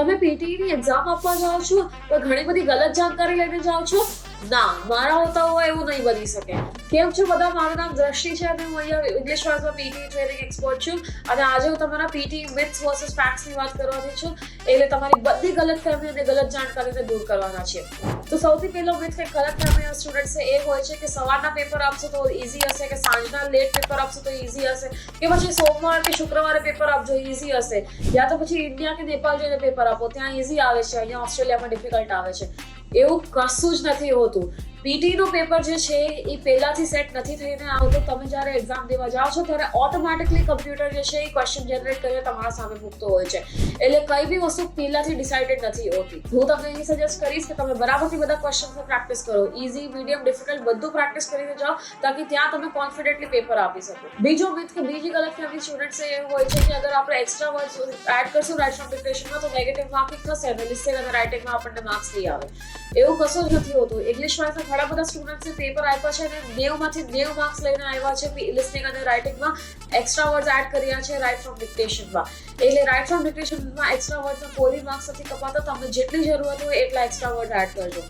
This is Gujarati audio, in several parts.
તમે પીટી ની એક્ઝામ આપવા જાઓ છો તો ઘણી બધી ગલત જાણકારી લઈને જાઓ છો? ના, મારા હોતા હોય એવું નહીં બની શકે. કેમ છો બધા? મારું નામ દ્રષ્ટિ છે અને હું અહીંયા ઇંગ્લિશ ક્લાસમાં પીટી ટ્રેનિંગ એક્સપર્ટ છું અને આજે હું તમારા પીટી મિથ્સ વર્સસ ફેક્ટ્સની વાત કરવાની છું. એટલે તમારી બધી ગલતફહેમી અને ગલત જાણકારીને દૂર કરવાના છે. તો સૌથી પહેલો મિથ કે ગલતફહેમી સ્ટુડન્ટ્સ એ હોય છે કે સવારના પેપર આપશો તો ઈઝી હશે, કે સાંજના લેટ પેપર આપશો તો ઈઝી હશે, કે પછી સોમવાર કે શુક્રવારે પેપર આપજો ઈઝી હશે, યા તો પછી ઇન્ડિયા કે નેપાળ જઈને પેપર આપો ત્યાં ઈઝી આવે છે, અહીંયા ઓસ્ટ્રેલિયામાં ડિફિકલ્ટ આવે છે. એવું કશું જ નથી હોતું. પીટી નું પેપર જે છે એ પહેલાથી સેટ નથી થઈને આવતું. તમે જ્યારે એક્ઝામ દેવા જાઓ છો ત્યારે ઓટોમેટિકલી કમ્પ્યુટર જે છે એ ક્વેશ્ચન જનરેટ કરીને તમારા સામે મૂકતો હોય છે. એટલે કઈ બી વસ્તુ પહેલાથી ડિસાઇડેડ નથી હોતી. હું તમને એ સજેસ્ટ કરીશ કે તમે બરાબરથી બધા ક્વેશ્ચન્સની પ્રેક્ટિસ કરો. ઇઝી, મીડિયમ, ડિફિકલ્ટ બધું પ્રેક્ટિસ કરીને જાઓ તાકી ત્યાં તમે કોન્ફિડન્ટલી પેપર આપી શકો. બીજો મિથ કે બીજી ગલતફહેમી સ્ટુડન્ટ્સ એ હોય છે કે અગર આપણે એક્સ્ટ્રા વર્ડ્સ એડ કરશું રાઇટ ફ્રોમ ડિક્ટેશનમાં તો નેગેટિવ માર્કિંગ થશે અને લિસનિંગ અને રાઇટિંગમાં આપણને માર્ક્સ નહીં આવે. એવું કશું જ નથી હોતું. ઇંગ્લિશ વાઇઝના ઘણા બધા સ્ટુડન્ટ્સે પેપર આપ્યા છે અને 90માંથી 90 માર્ક્સ લઈને આવ્યા છે લિસનિંગ અને રાઇટિંગમાં એક્સ્ટ્રા વર્ડ્સ એડ કર્યા છે રાઇટ ફ્રોમ ડિક્ટેશનમાં. એટલે રાઇટ ફ્રોમ ડિક્ટેશનમાં એક્સ્ટ્રા વર્ડ્સના કોઈ માર્ક્સ નથી કપાતા. તમને જેટલી જરૂરત હોય એટલા એક્સ્ટ્રા વર્ડ એડ કરજો.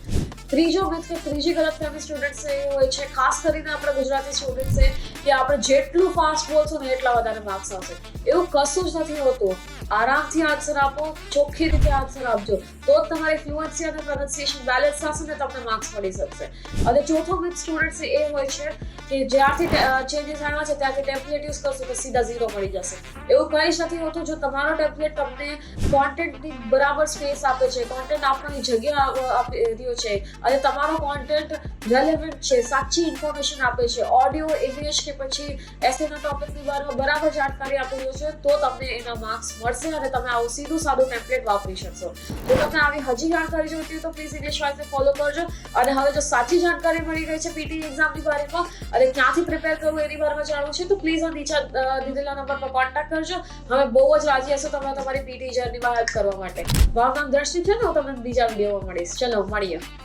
ત્રીજો મિથ કે ત્રીજી ગલતફહેમી સ્ટુડન્ટ્સ એ હોય છે, ખાસ કરીને આપણે ગુજરાતી સ્ટુડન્ટ્સે, કે આપણે જેટલું ફાસ્ટ બોલશું ને એટલા વધારે માર્ક્સ આવશે. એવું કશું જ નથી હોતું. આરામથી આન્સર આપો, ચોખ્ખી રીતે આન્સર આપજો તો જ તમારી ફ્લુઅન્સી અને પ્રોનન્સિએશન બેલેન્સ થશે ને તમને માર્ક્સ મળી શકશે. અને ચોથો મિથ સ્ટુડન્ટ્સ એ હોય છે કે જ્યારથી ચેન્જીસ આવ્યા છે ત્યારથી ટેમ્પલેટ યુઝ કરશો તો સીધા 0 મળી જશે. એવું કંઈ જ નથી હોતું. જો તમારો ટેમ્પલેટ તમને કોન્ટેન્ટની બરાબર સ્પેસ આપે છે, કોન્ટેન્ટ આપવાની જગ્યા આપી રહ્યો છે અને તમારો કોન્ટેન્ટ રેલેવન્ટ છે, સાચી ઇન્ફોર્મેશન આપે છે, ઓડિયો, ઇમેજ કે પછી એસેના ટોપિકની બારમાં બરાબર જાણકારી આપી રહ્યો છે તો તમને એના માર્ક્સ મળશે અને તમે આવું સીધું સાદું ટેમ્પલેટ વાપરી શકશો. તો તમને આવી હજી જાણકારી જોઈતી હોય તો પ્લીઝ ઇંગ્લિશ વાઇઝને ફોલો કરજો. અને હવે જો સાચી જાણકારી મળી ગઈ છે પીટી એક્ઝામની બારેમાં અને ક્યાંથી પ્રિપેર કરવું એની બારમાં જાણવું છે તો પ્લીઝ આ નીચે દીધેલા નંબર પર કોન્ટેક્ટ કરજો. હવે બહુ જ રાજી હશો તમે તમારી પીટી જર્નીમાં હેલ્પ કરવા માટે. મારું નામ દ્રષ્ટિ છે ને, હું તમને બીજા વિડીયોમાં મળીશ. ચલો મળીએ.